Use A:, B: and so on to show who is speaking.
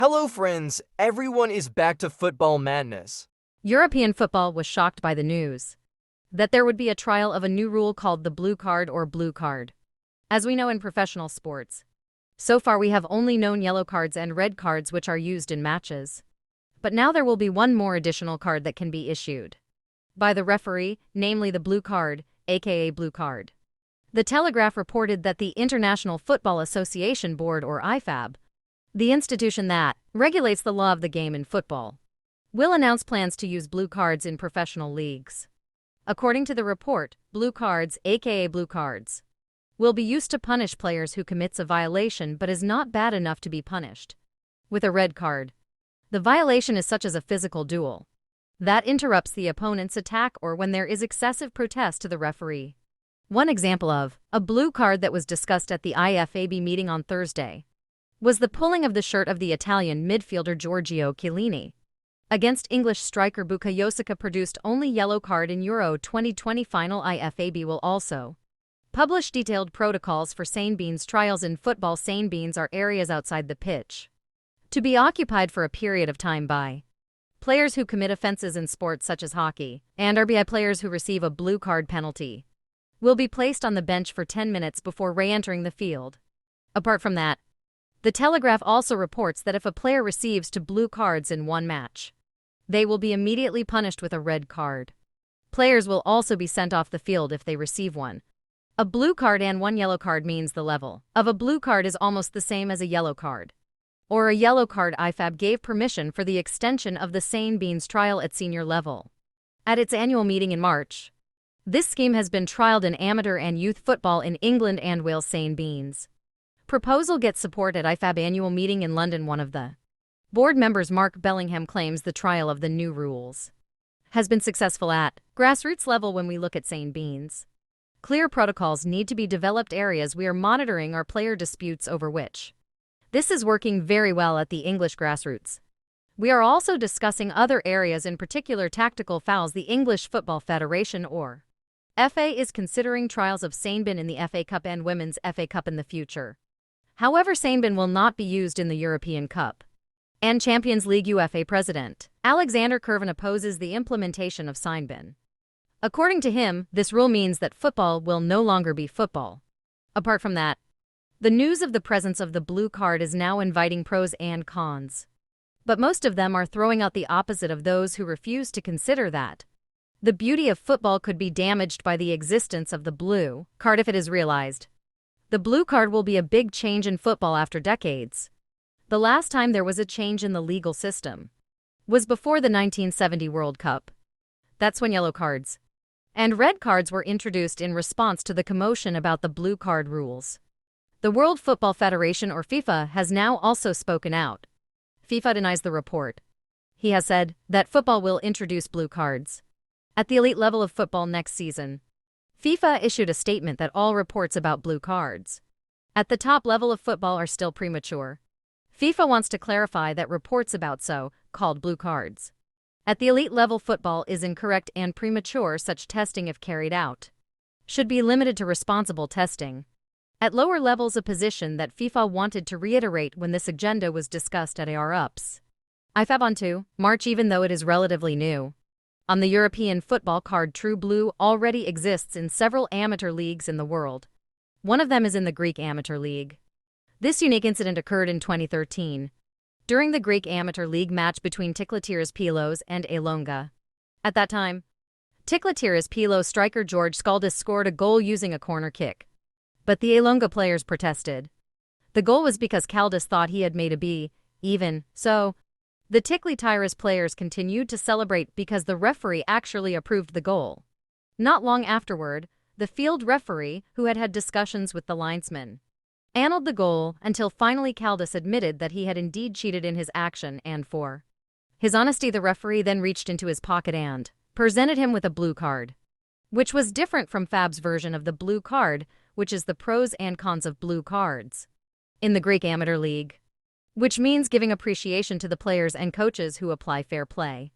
A: Hello friends, everyone is back to football madness.
B: European football was shocked by the news that there would be a trial of a new rule called the blue card or blue card. As we know in professional sports, so far we have only known yellow cards and red cards which are used in matches. But now there will be one more additional card that can be issued by the referee, namely the blue card, aka blue card. The Telegraph reported that the International Football Association Board or IFAB, the institution that regulates the law of the game in football, will announce plans to use blue cards in professional leagues. According to the report, blue cards, aka blue cards, will be used to punish players who commits a violation but is not bad enough to be punished with a red card. The violation is such as a physical duel that interrupts the opponent's attack or when there is excessive protest to the referee. One example of a blue card that was discussed at the IFAB meeting on Thursday was the pulling of the shirt of the Italian midfielder Giorgio Chiellini against English striker Bukayo Saka. Produced only yellow card in Euro 2020 final. IFAB will also publish detailed protocols for sane beans trials in football. Sane beans are areas outside the pitch to be occupied for a period of time by players who commit offenses in sports such as hockey, and RBI players who receive a blue card penalty will be placed on the bench for 10 minutes before re-entering the field. Apart from that, the Telegraph also reports that if a player receives two blue cards in one match, they will be immediately punished with a red card. Players will also be sent off the field if they receive one. A blue card and one yellow card means the level of a blue card is almost the same as a yellow card, or a yellow card. IFAB gave permission for the extension of the sane beans trial at senior level at its annual meeting in March. This scheme has been trialed in amateur and youth football in England and Wales. Sane beans proposal gets support at IFAB annual meeting in London. One of the board members, Mark Bellingham, claims the trial of the new rules has been successful at grassroots level. When we look at sane beans, clear protocols need to be developed. Areas we are monitoring are player disputes over which this is working very well at the English grassroots. We are also discussing other areas, in particular tactical fouls. The English Football Federation or FA is considering trials of sanebin in the FA Cup and Women's FA Cup in the future. However, sanebin will not be used in the European Cup and Champions League. UEFA President Alexander Kervin opposes the implementation of sanebin. According to him, this rule means that football will no longer be football. Apart from that, the news of the presence of the blue card is now inviting pros and cons, but most of them are throwing out the opposite of those who refuse to consider that the beauty of football could be damaged by the existence of the blue card if it is realized. The blue card will be a big change in football after decades. The last time there was a change in the legal system was before the 1970 World Cup. That's when yellow cards and red cards were introduced in response to the commotion about the blue card rules. The World Football Federation or FIFA has now also spoken out. FIFA denies the report. He has said that football will introduce blue cards at the elite level of football next season. FIFA issued a statement that all reports about blue cards at the top level of football are still premature. FIFA wants to clarify that reports about so-called blue cards at the elite level football is incorrect and premature. Such testing, if carried out, should be limited to responsible testing at lower levels, a position that FIFA wanted to reiterate when this agenda was discussed at AR-UPS IFAB on 2 March. Even though it is relatively new on the European football card, True Blue already exists in several amateur leagues in the world. One of them is in the Greek Amateur League. This unique incident occurred in 2013 during the Greek Amateur League match between Tiklotiris Pylos and Elonga. At that time, Tiklotiris Pylos striker George Skaldis scored a goal using a corner kick, but the Elonga players protested. The goal was because Kaldis thought he had made a B. Even so, the Tiklotiris players continued to celebrate because the referee actually approved the goal. Not long afterward, the field referee, who had had discussions with the linesman, annulled the goal until finally Kaldis admitted that he had indeed cheated in his action, and for his honesty the referee then reached into his pocket and presented him with a blue card, which was different from FAB's version of the blue card, which is the pros and cons of blue cards in the Greek Amateur League, which means giving appreciation to the players and coaches who apply fair play.